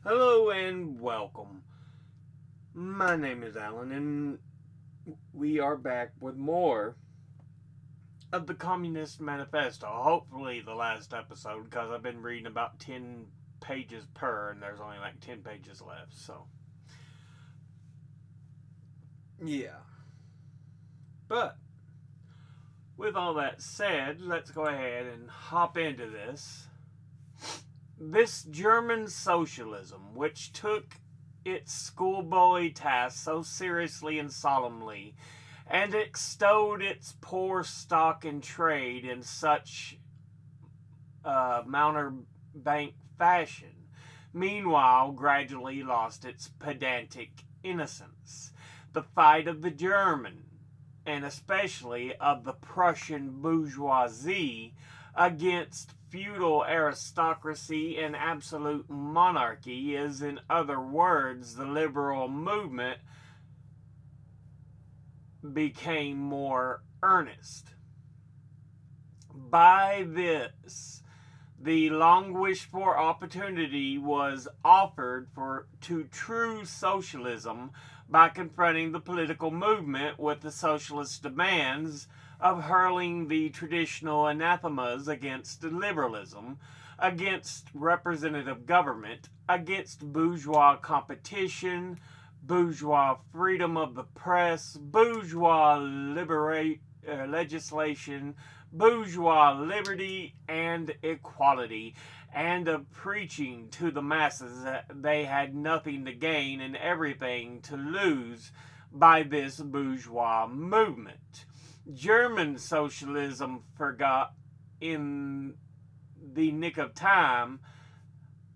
Hello and welcome. My name is Alan, and we are back with more of the Communist Manifesto. Hopefully, the last episode, because I've been reading about 10 pages per, and there's only like 10 pages left. So, yeah. But, with all that said, let's go ahead and hop into this. This German socialism, which took its schoolboy task so seriously and solemnly, and extolled its poor stock in trade in such mountebank fashion, meanwhile gradually lost its pedantic innocence. The fight of the German, and especially of the Prussian bourgeoisie, against feudal aristocracy and absolute monarchy is, in other words, the liberal movement became more earnest. By this, the long wished for opportunity was offered to true socialism by confronting the political movement with the socialist demands of hurling the traditional anathemas against liberalism, against representative government, against bourgeois competition, bourgeois freedom of the press, bourgeois legislation, bourgeois liberty and equality, and of preaching to the masses that they had nothing to gain and everything to lose by this bourgeois movement. German socialism forgot in the nick of time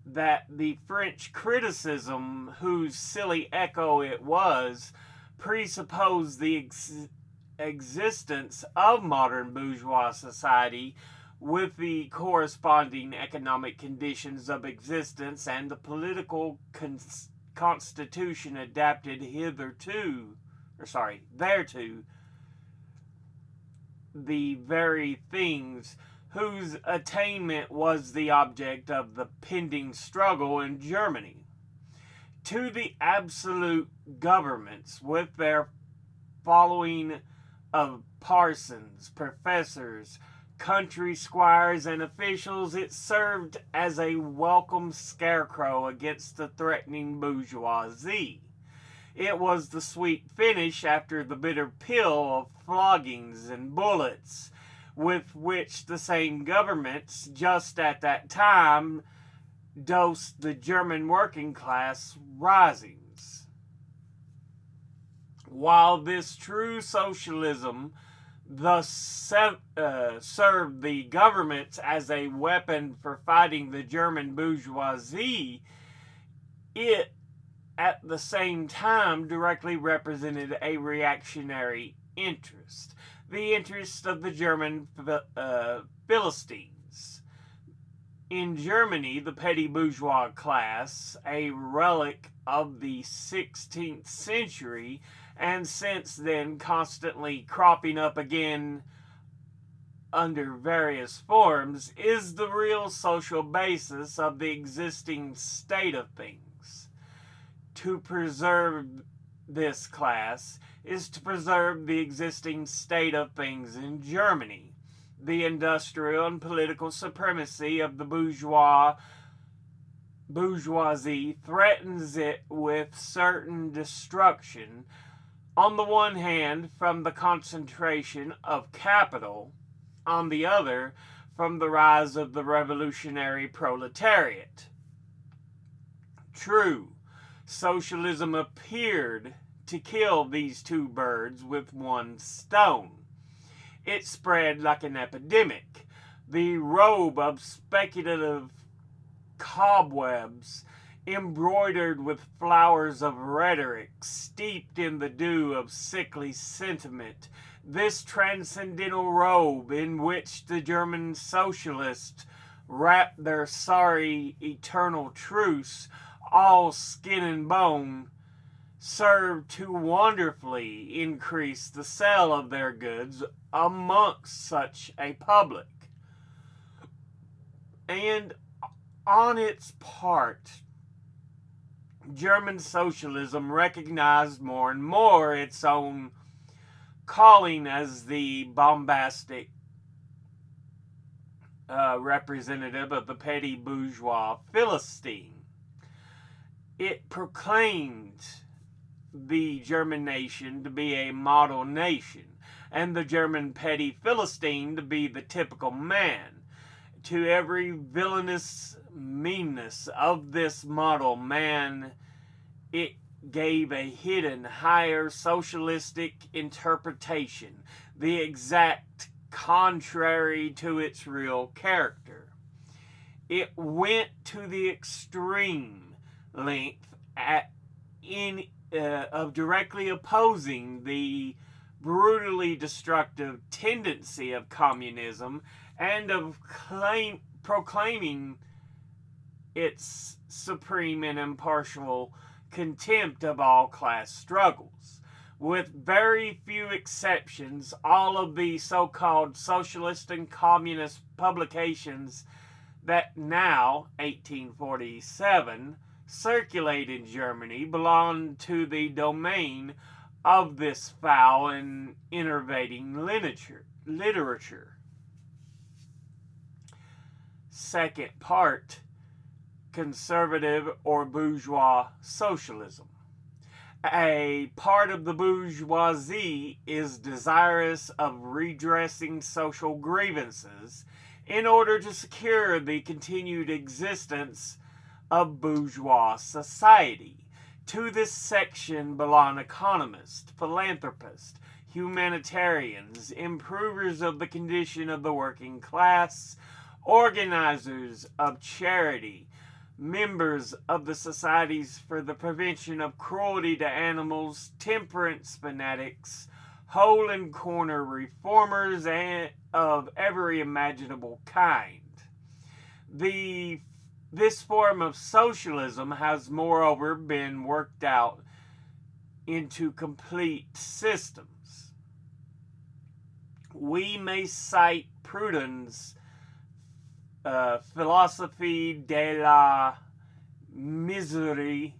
that the French criticism, whose silly echo it was, presupposed the existence of modern bourgeois society with the corresponding economic conditions of existence and the political constitution adapted thereto, the very things whose attainment was the object of the pending struggle in Germany. To the absolute governments, with their following of parsons, professors, country squires, and officials, it served as a welcome scarecrow against the threatening bourgeoisie. It was the sweet finish after the bitter pill of floggings and bullets with which the same governments just at that time dosed the German working class risings. While this true socialism thus served the governments as a weapon for fighting the German bourgeoisie, it at the same time directly represented a reactionary interest, the interest of the German Philistines. In Germany, the petty bourgeois class, a relic of the 16th century, and since then constantly cropping up again under various forms, is the real social basis of the existing state of things. To preserve this class is to preserve the existing state of things in Germany. The industrial and political supremacy of the bourgeoisie threatens it with certain destruction, on the one hand from the concentration of capital, on the other from the rise of the revolutionary proletariat. True, socialism appeared to kill these two birds with one stone. It spread like an epidemic. The robe of speculative cobwebs, embroidered with flowers of rhetoric, steeped in the dew of sickly sentiment, this transcendental robe in which the German socialists wrapped their sorry eternal truce, all skin and bone, served to wonderfully increase the sale of their goods amongst such a public. And on its part, German socialism recognized more and more its own calling as the bombastic representative of the petty bourgeois Philistine. It proclaimed the German nation to be a model nation, and the German petty Philistine to be the typical man. To every villainous meanness of this model man, it gave a hidden, higher socialistic interpretation, the exact contrary to its real character. It went to the extreme length of directly opposing the brutally destructive tendency of communism and of proclaiming its supreme and impartial contempt of all class struggles. With very few exceptions, all of the so-called socialist and communist publications that now, 1847, circulate in Germany belong to the domain of this foul and enervating literature. Second part, conservative or bourgeois socialism. A part of the bourgeoisie is desirous of redressing social grievances in order to secure the continued existence of bourgeois society. To this section belong economists, philanthropists, humanitarians, improvers of the condition of the working class, organizers of charity, members of the societies for the prevention of cruelty to animals, temperance fanatics, hole and corner reformers, and of every imaginable kind. This form of socialism has moreover been worked out into complete systems. We may cite Proudhon's Philosophie de la Miserie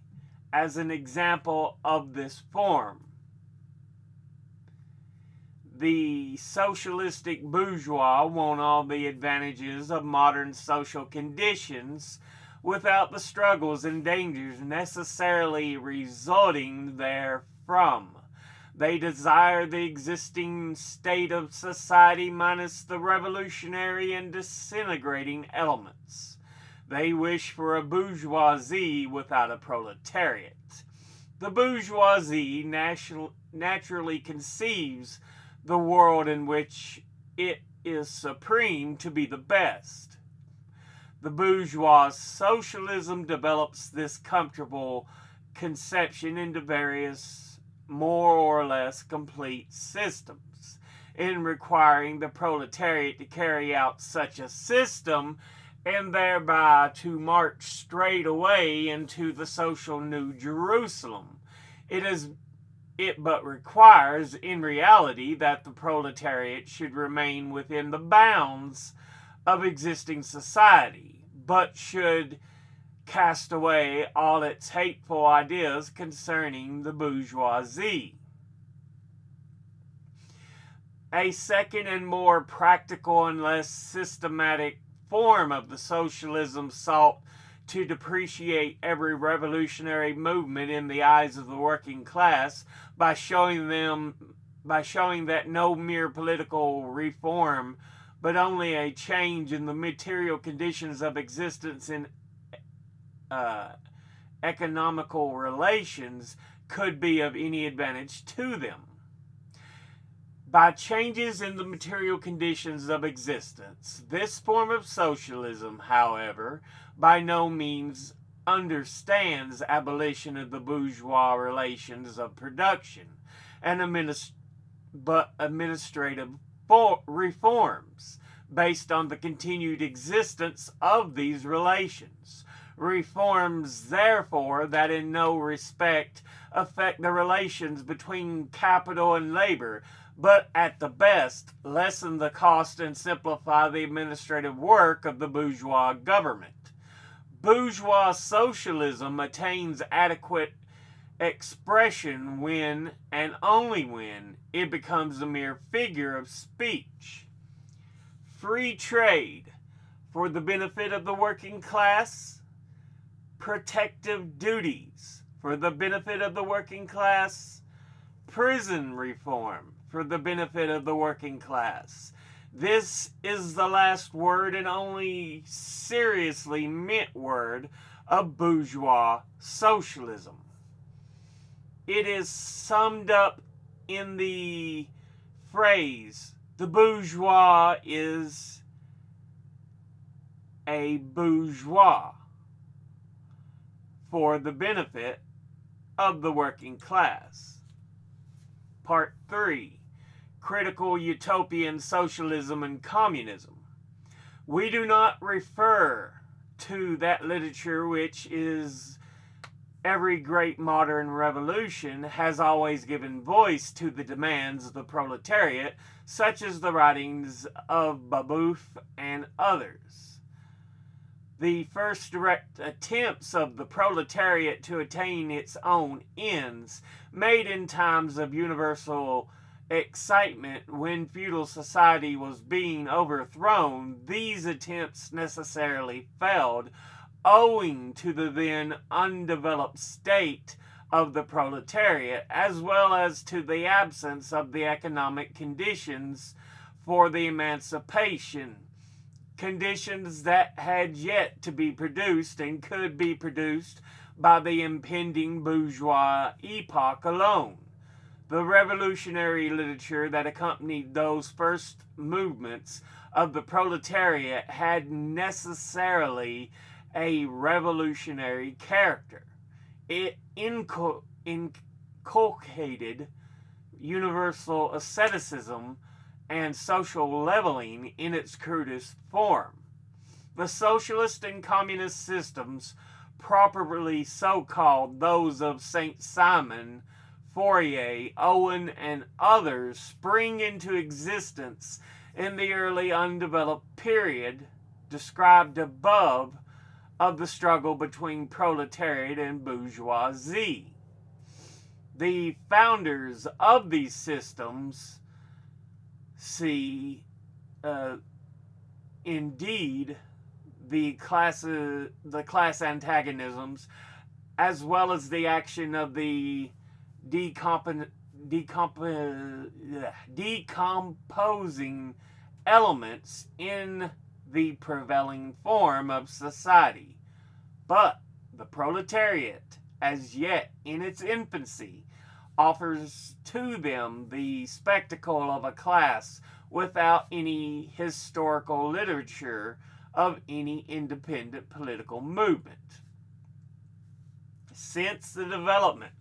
as an example of this form. The socialistic bourgeois want all the advantages of modern social conditions without the struggles and dangers necessarily resulting therefrom. They desire the existing state of society minus the revolutionary and disintegrating elements. They wish for a bourgeoisie without a proletariat. The bourgeoisie naturally conceives the world in which it is supreme to be the best. The bourgeois socialism develops this comfortable conception into various more or less complete systems. In requiring the proletariat to carry out such a system and thereby to march straight away into the social New Jerusalem, it but requires in reality that the proletariat should remain within the bounds of existing society, but should cast away all its hateful ideas concerning the bourgeoisie. A second and more practical and less systematic form of the socialism sought to depreciate every revolutionary movement in the eyes of the working class by showing that no mere political reform, but only a change in the material conditions of existence in economical relations could be of any advantage to them. By changes in the material conditions of existence, this form of socialism, however, by no means understands abolition of the bourgeois relations of production and administrative reforms based on the continued existence of these relations. Reforms, therefore, that in no respect affect the relations between capital and labor, but at the best lessen the cost and simplify the administrative work of the bourgeois government. Bourgeois socialism attains adequate expression when and only when it becomes a mere figure of speech. Free trade for the benefit of the working class, protective duties for the benefit of the working class, prison reform for the benefit of the working class. This is the last word and only seriously meant word of bourgeois socialism. It is summed up in the phrase, the bourgeois is a bourgeois for the benefit of the working class. Part 3. Critical utopian socialism and communism. We do not refer to that literature which is every great modern revolution has always given voice to the demands of the proletariat, such as the writings of Babeuf and others. The first direct attempts of the proletariat to attain its own ends, made in times of universal excitement when feudal society was being overthrown, these attempts necessarily failed, owing to the then undeveloped state of the proletariat, as well as to the absence of the economic conditions for the emancipation, conditions that had yet to be produced and could be produced by the impending bourgeois epoch alone. The revolutionary literature that accompanied those first movements of the proletariat had necessarily a revolutionary character. It inculcated universal asceticism and social leveling in its crudest form. The socialist and communist systems, properly so called those of Saint Simon, Fourier, Owen, and others, spring into existence in the early undeveloped period described above of the struggle between proletariat and bourgeoisie. The founders of these systems see, indeed, the class antagonisms, as well as the action of the decomposing elements in the prevailing form of society. But the proletariat, as yet in its infancy, offers to them the spectacle of a class without any historical literature of any independent political movement. Since the development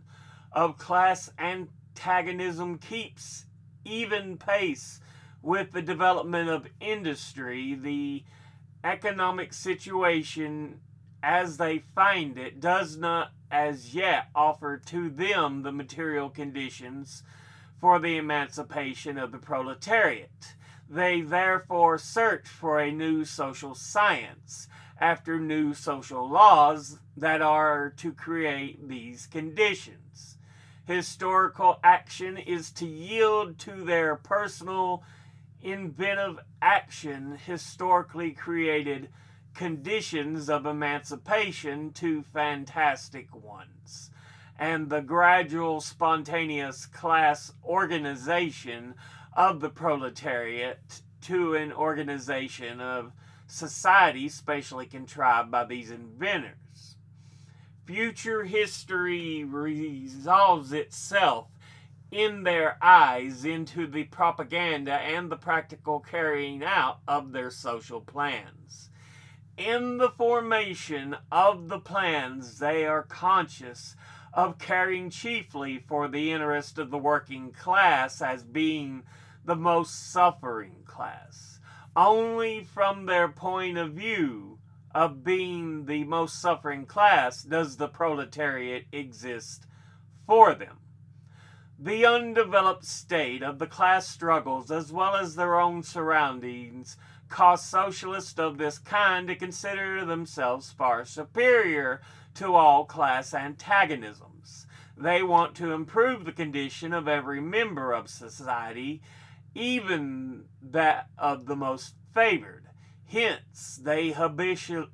of class antagonism keeps even pace with the development of industry, the economic situation as they find it does not as yet offer to them the material conditions for the emancipation of the proletariat. They therefore search for a new social science, after new social laws that are to create these conditions. Historical action is to yield to their personal, inventive action historically created conditions of emancipation to fantastic ones, and the gradual spontaneous class organization of the proletariat to an organization of society specially contrived by these inventors. Future history resolves itself in their eyes into the propaganda and the practical carrying out of their social plans. In the formation of the plans, they are conscious of caring chiefly for the interest of the working class as being the most suffering class. Only from their point of view of being the most suffering class does the proletariat exist for them. The undeveloped state of the class struggles, as well as their own surroundings, cause socialists of this kind to consider themselves far superior to all class antagonisms. They want to improve the condition of every member of society, even that of the most favored. Hence, they habitually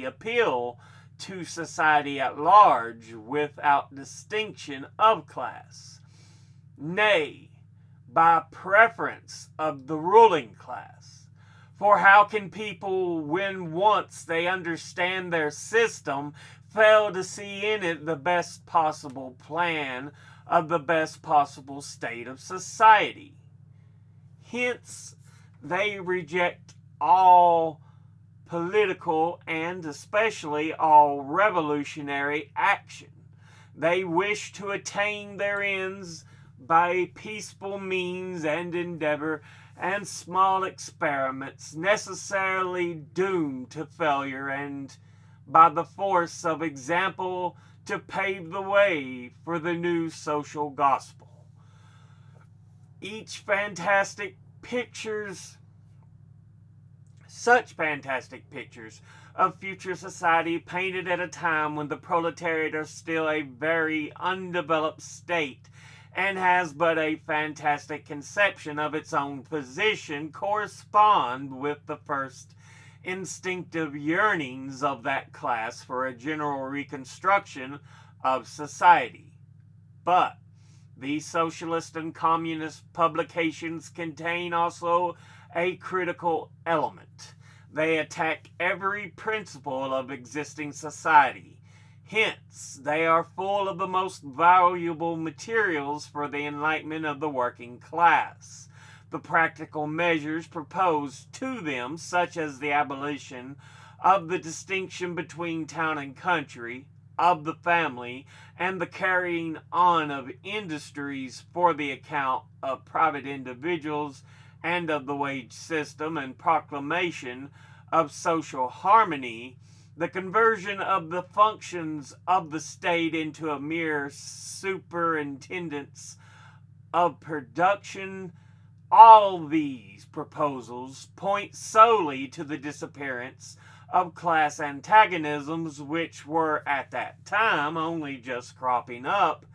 appeal to society at large without distinction of class. Nay, by preference of the ruling class. For how can people, when once they understand their system, fail to see in it the best possible plan of the best possible state of society? Hence, they reject all political and especially all revolutionary action. They wish to attain their ends by peaceful means and endeavor, and small experiments necessarily doomed to failure, and by the force of example to pave the way for the new social gospel. Such fantastic pictures of future society painted at a time when the proletariat are still a very undeveloped state and has but a fantastic conception of its own position, correspond with the first instinctive yearnings of that class for a general reconstruction of society. But these socialist and communist publications contain also a critical element. They attack every principle of existing society. Hence, they are full of the most valuable materials for the enlightenment of the working class. The practical measures proposed to them, such as the abolition of the distinction between town and country, of the family, and the carrying on of industries for the account of private individuals, and of the wage system, and proclamation of social harmony, the conversion of the functions of the state into a mere superintendence of production, all these proposals point solely to the disappearance of class antagonisms, which were at that time only just cropping up,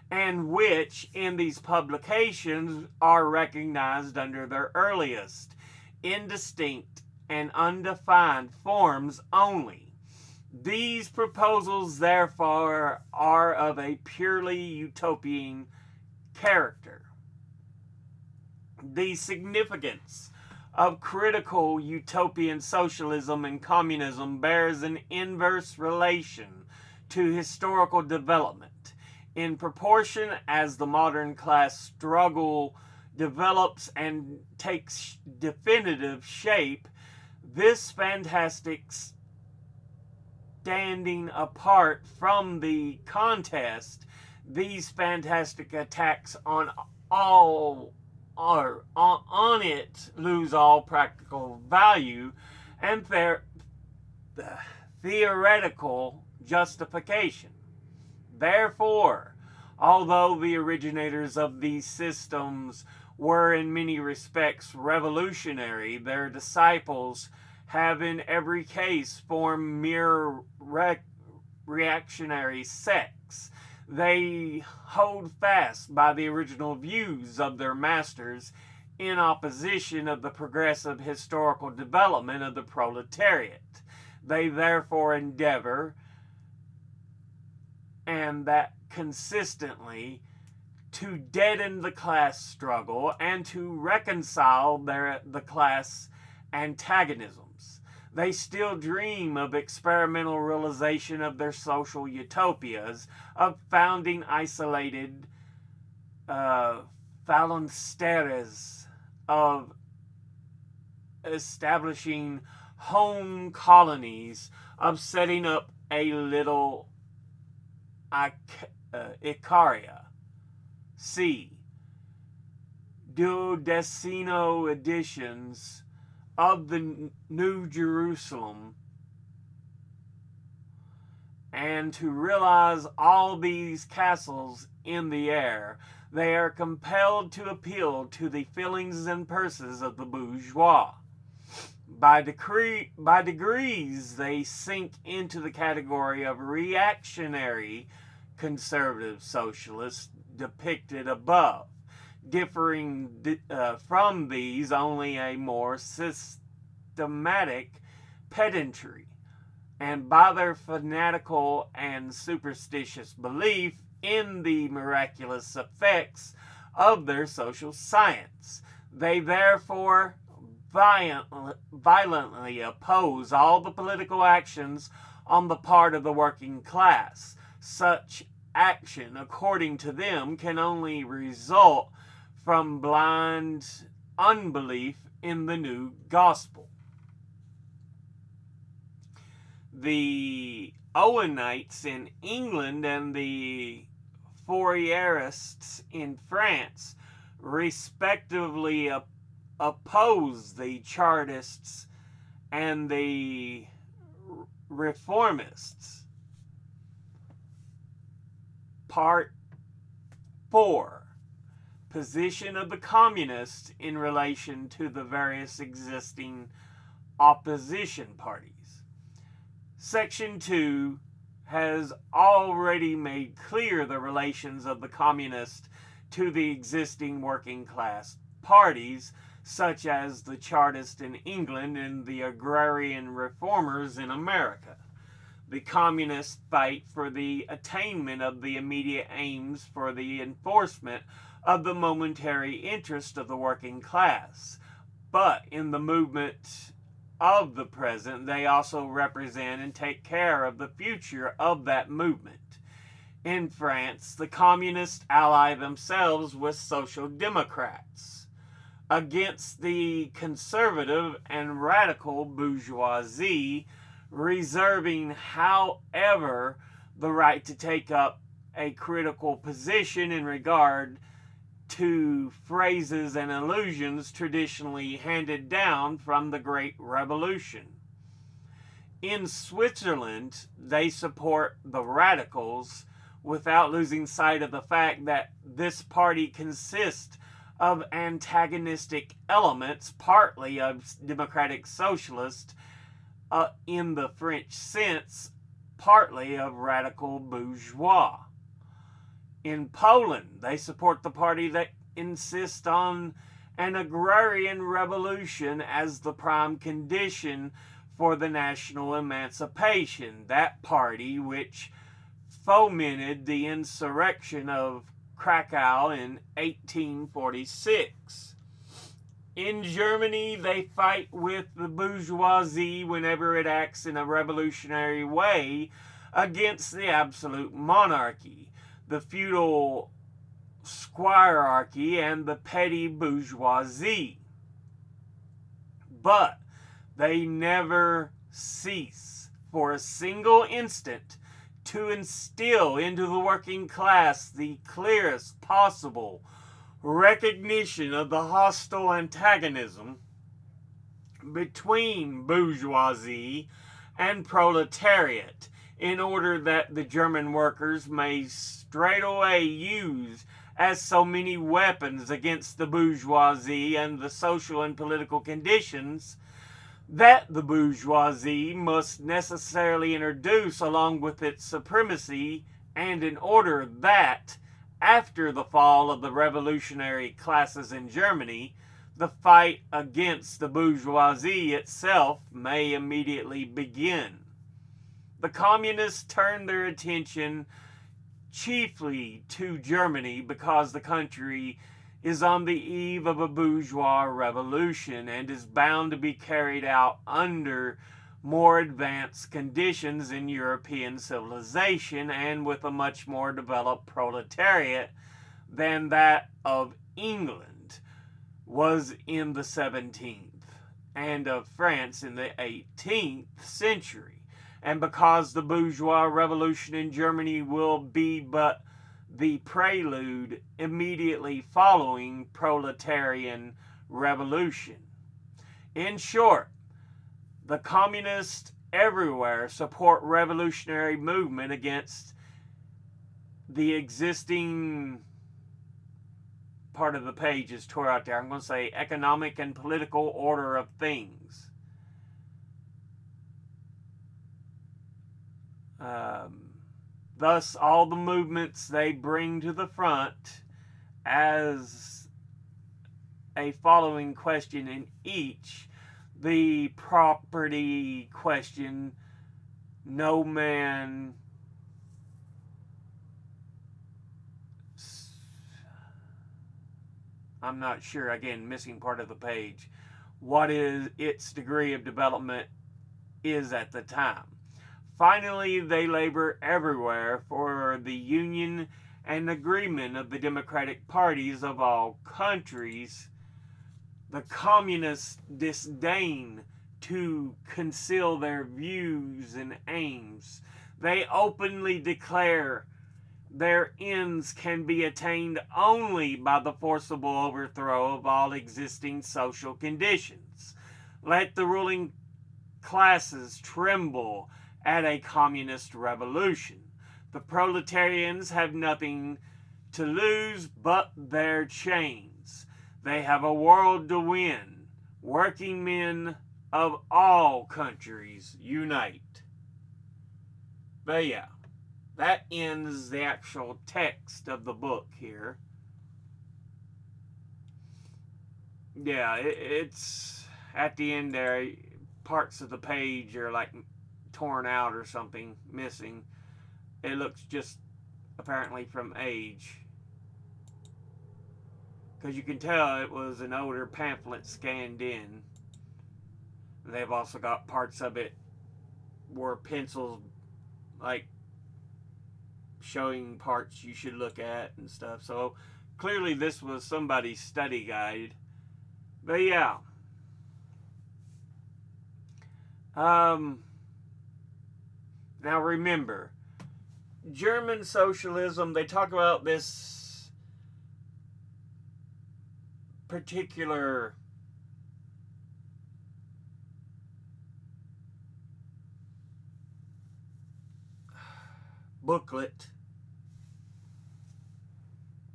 and which in these publications are recognized under their earliest, indistinct, and undefined forms only. These proposals, therefore, are of a purely utopian character. The significance of critical utopian socialism and communism bears an inverse relation to historical development. In proportion as the modern class struggle develops and takes definitive shape, this fantastic standing apart from the contest, these fantastic attacks on it lose all practical value and theoretical justification. Therefore, although the originators of these systems were in many respects revolutionary, their disciples have in every case formed mere reactionary sects. They hold fast by the original views of their masters in opposition of the progressive historical development of the proletariat. They therefore endeavor, and that consistently, to deaden the class struggle and to reconcile the class antagonisms. They still dream of experimental realization of their social utopias, of founding isolated phalansteres, of establishing home colonies, of setting up a little Icaria. C. Duodecimo editions of the New Jerusalem, and to realize all these castles in the air, they are compelled to appeal to the feelings and purses of the bourgeois. By degrees, they sink into the category of reactionary conservative socialists depicted above, differing from these only a more systematic pedantry, and by their fanatical and superstitious belief in the miraculous effects of their social science. They therefore violently oppose all the political actions on the part of the working class. Such action, according to them, can only result from blind unbelief in the new gospel. The Owenites in England and the Fourierists in France respectively opposed the Chartists and the Reformists. Part 4. Position of the Communists in relation to the various existing opposition parties. Section 2 has already made clear the relations of the Communists to the existing working class parties, such as the Chartists in England and the agrarian reformers in America. The Communists fight for the attainment of the immediate aims for the enforcement of the momentary interest of the working class. But in the movement of the present, they also represent and take care of the future of that movement. In France, the Communists ally themselves with Social Democrats against the conservative and radical bourgeoisie, reserving, however, the right to take up a critical position in regard to phrases and allusions traditionally handed down from the Great Revolution. In Switzerland, they support the radicals without losing sight of the fact that this party consists of antagonistic elements, partly of democratic socialist in the French sense, partly of radical bourgeois. In Poland, they support the party that insists on an agrarian revolution as the prime condition for the national emancipation, that party which fomented the insurrection of Krakow in 1846. In Germany, they fight with the bourgeoisie whenever it acts in a revolutionary way against the absolute monarchy, the feudal squirearchy, and the petty bourgeoisie. But they never cease for a single instant to instill into the working class the clearest possible recognition of the hostile antagonism between bourgeoisie and proletariat, in order that the German workers may straightway use as so many weapons against the bourgeoisie and the social and political conditions that the bourgeoisie must necessarily introduce along with its supremacy, and in order that, after the fall of the revolutionary classes in Germany, the fight against the bourgeoisie itself may immediately begin. The Communists turned their attention chiefly to Germany because the country is on the eve of a bourgeois revolution and is bound to be carried out under more advanced conditions in European civilization and with a much more developed proletariat than that of England was in the 17th and of France in the 18th century. And because the bourgeois revolution in Germany will be but the prelude immediately following proletarian revolution. In short, the communists everywhere support revolutionary movement against the existing part of the page is tore out there. I'm going to say economic and political order of things. Um, Thus, all the movements they bring to the front as a following question in each: the property question, no man I'm not sure, again, missing part of the page, what is its degree of development is at the time. Finally, they labor everywhere for the union and agreement of the democratic parties of all countries. The communists disdain to conceal their views and aims. They openly declare their ends can be attained only by the forcible overthrow of all existing social conditions. Let the ruling classes tremble at a communist revolution. The proletarians have nothing to lose but their chains. They have a world to win. Working men of all countries unite. But yeah, that ends the actual text of the book here. Yeah, it's at the end there, parts of the page are like torn out or something, missing. It looks just apparently from age, because you can tell it was an older pamphlet scanned in. They've also got parts of it where pencils, like, showing parts you should look at and stuff. So clearly this was somebody's study guide. But yeah. Now remember, German socialism, they talk about this particular booklet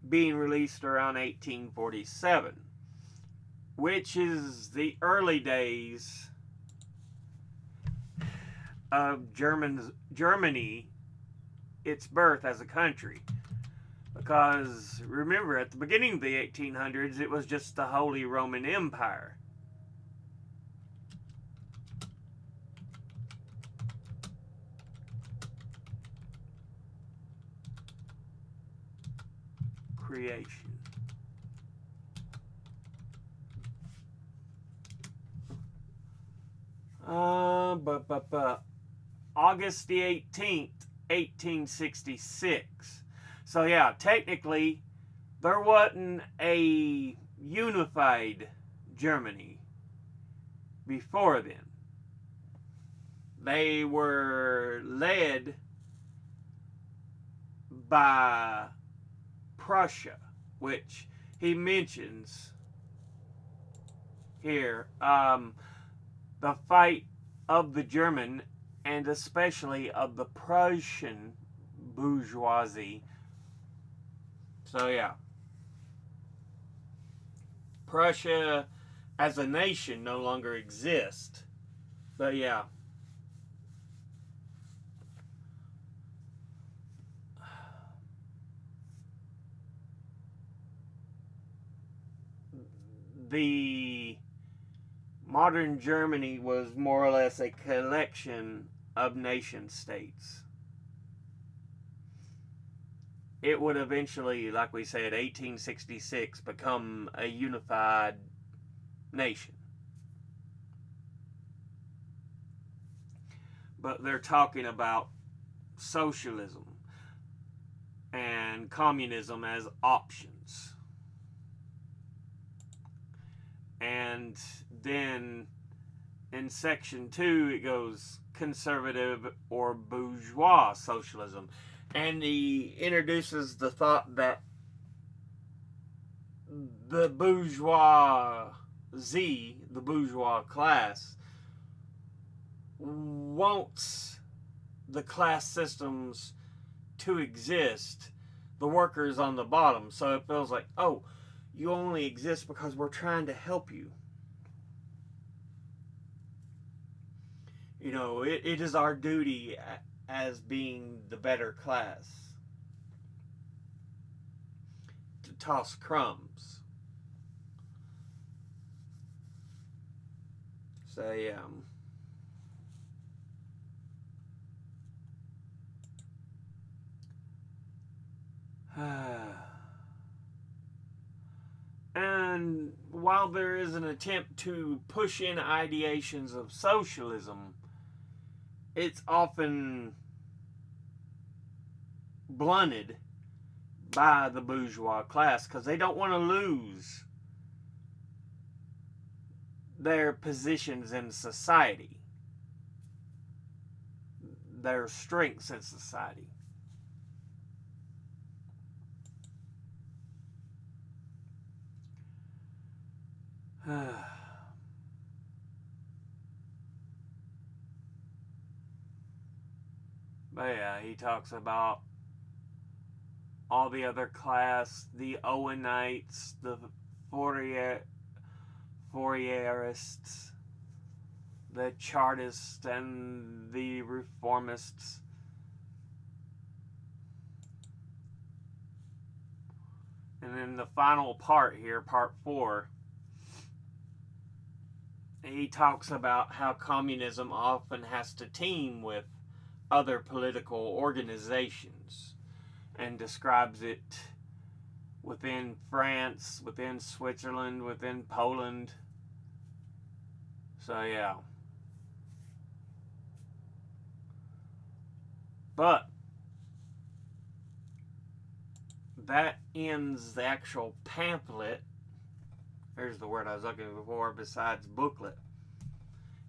being released around 1847, which is the early days of Germany, its birth as a country. Because remember, at the beginning of the 1800s, it was just the Holy Roman Empire. Creation. August the 18th, 1866. So yeah, technically, there wasn't a unified Germany before then. They were led by Prussia, which he mentions here. The fight of the German and especially of the Prussian bourgeoisie. So yeah, Prussia as a nation no longer exists. But yeah. The modern Germany was more or less a collection of nation states. It would eventually, like we said, 1866, become a unified nation. But they're talking about socialism and communism as options. And then in section 2, it goes conservative or bourgeois socialism. And he introduces the thought that the bourgeoisie, the bourgeois class, wants the class systems to exist, the workers on the bottom. So it feels like, oh, you only exist because we're trying to help you. You know, it is our duty as being the better class, to toss crumbs. So yeah. And while there is an attempt to push in ideations of socialism, it's often blunted by the bourgeois class because they don't want to lose their positions in society, their strengths in society. But yeah, he talks about all the other class, the Owenites, the Fourierists, the Chartists, and the Reformists. And then the final part here, part 4, he talks about how communism often has to team with other political organizations and describes it within France, within Switzerland, within Poland. So yeah. But that ends the actual pamphlet. There's the word I was looking for besides booklet.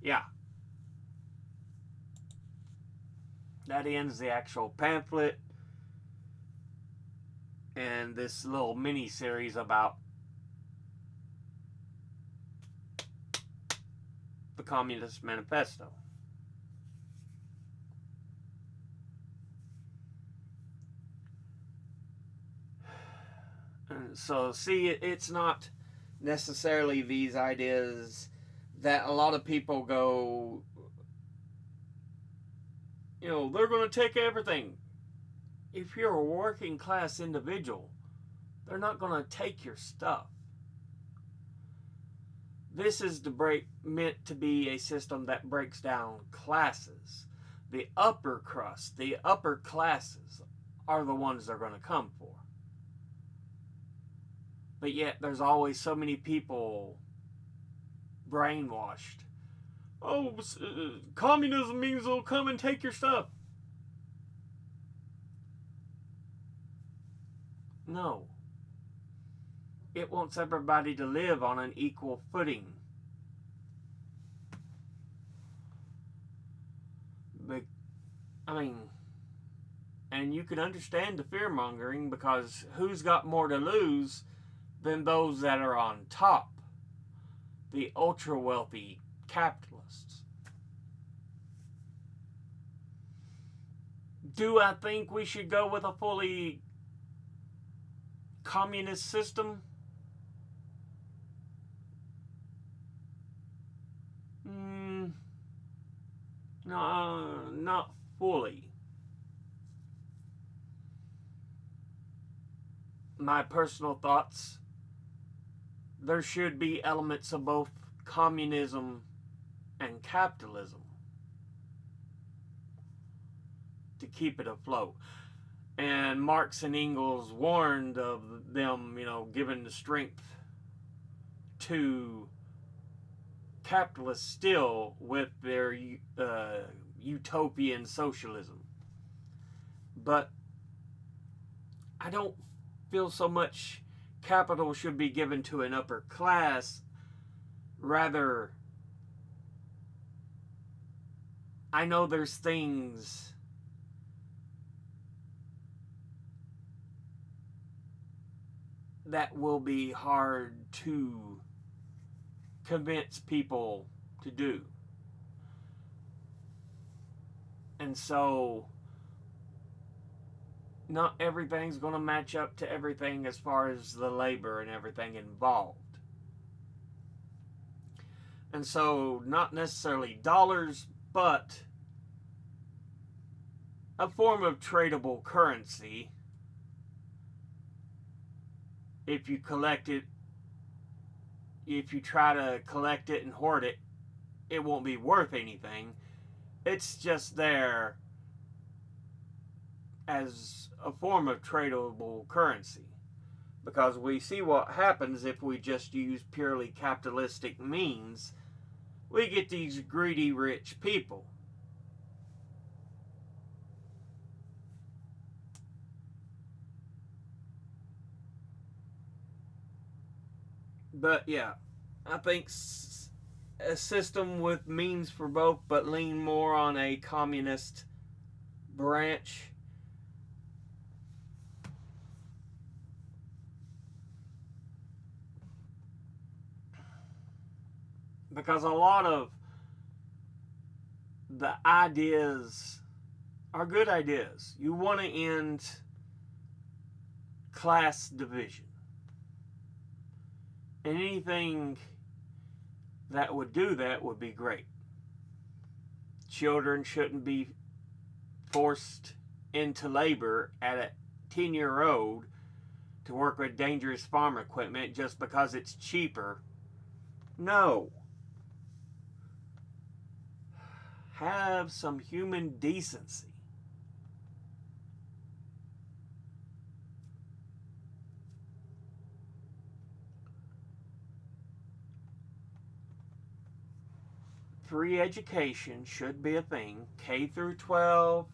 Yeah. That ends the actual pamphlet and this little mini series about the Communist Manifesto. And so, see, it's not necessarily these ideas that a lot of people go, they're going to take everything. If you're a working class individual, they're not going to take your stuff. This is meant to be a system that breaks down classes. The upper crust, the upper classes are the ones they're going to come for. But yet there's always so many people brainwashed. Oh, communism means they'll come and take your stuff. No. It wants everybody to live on an equal footing. But, and you can understand the fear-mongering because who's got more to lose than those that are on top? The ultra-wealthy capitalists. Do I think we should go with a fully communist system? No, not fully. My personal thoughts, there should be elements of both communism and capitalism to keep it afloat. And Marx and Engels warned of them, giving the strength to capitalists still with their utopian socialism. But I don't feel so much capital should be given to an upper class. Rather, I know there's things that will be hard to convince people to do. And so, not everything's going to match up to everything as far as the labor and everything involved. And so, not necessarily dollars, but a form of tradable currency. If you collect it, if you try to collect it and hoard it, it won't be worth anything. It's just there as a form of tradable currency. Because we see what happens if we just use purely capitalistic means. We get these greedy rich people. But yeah, I think a system with means for both, but lean more on a communist branch. Because a lot of the ideas are good ideas. You want to end class division. And anything that would do that would be great. Children shouldn't be forced into labor at a 10-year-old to work with dangerous farm equipment just because it's cheaper. No. Have some human decency. Free education should be a thing. K through 12,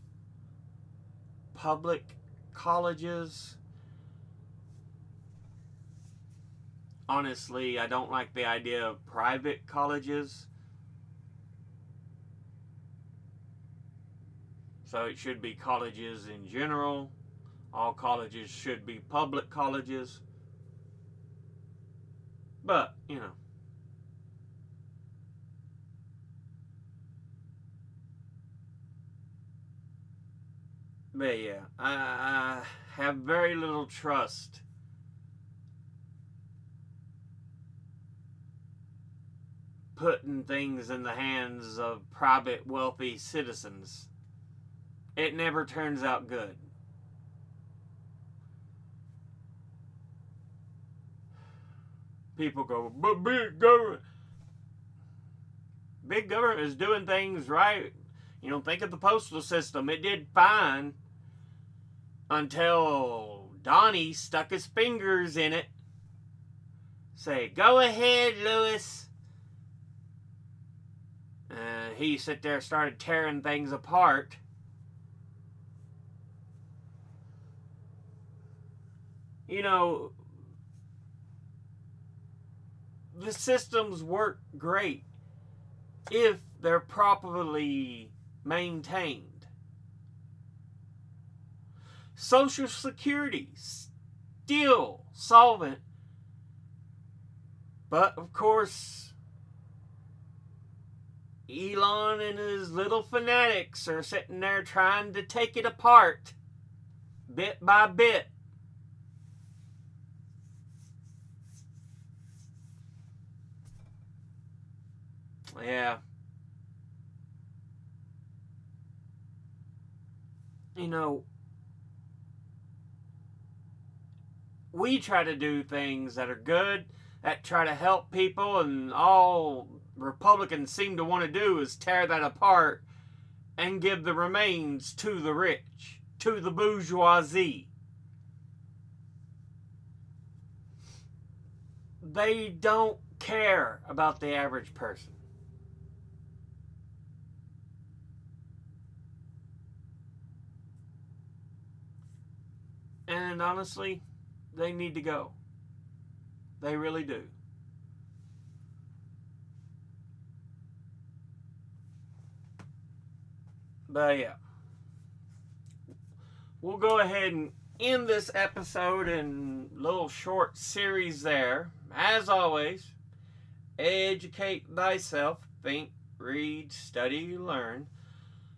public colleges. Honestly, I don't like the idea of private colleges. So it should be colleges in general. All colleges should be public colleges. But, you know. But yeah, I have very little trust putting things in the hands of private wealthy citizens. It never turns out good. People go, but big government. Big government is doing things right. You know, think of the postal system. It did fine until Donnie stuck his fingers in it. Say, go ahead, Lewis. He sat there and started tearing things apart. You know, the systems work great if they're properly maintained. Social Security, still solvent. But, of course, Elon and his little fanatics are sitting there trying to take it apart, bit by bit. Yeah. You know, we try to do things that are good, that try to help people, and all Republicans seem to want to do is tear that apart and give the remains to the rich, to the bourgeoisie. They don't care about the average person. And honestly, they need to go. They really do. But yeah, we'll go ahead and end this episode and little short series there. As always, educate thyself, think, read, study, learn.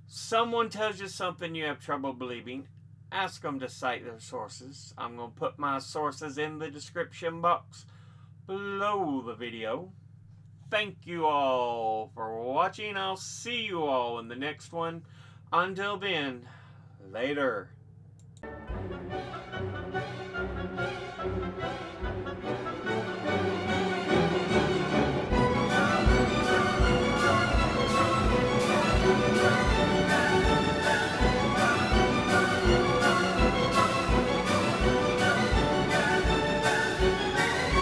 Someone tells you something you have trouble believing, ask them to cite their sources. I'm going to put my sources in the description box below the video. Thank you all for watching. I'll see you all in the next one. Until then, Later.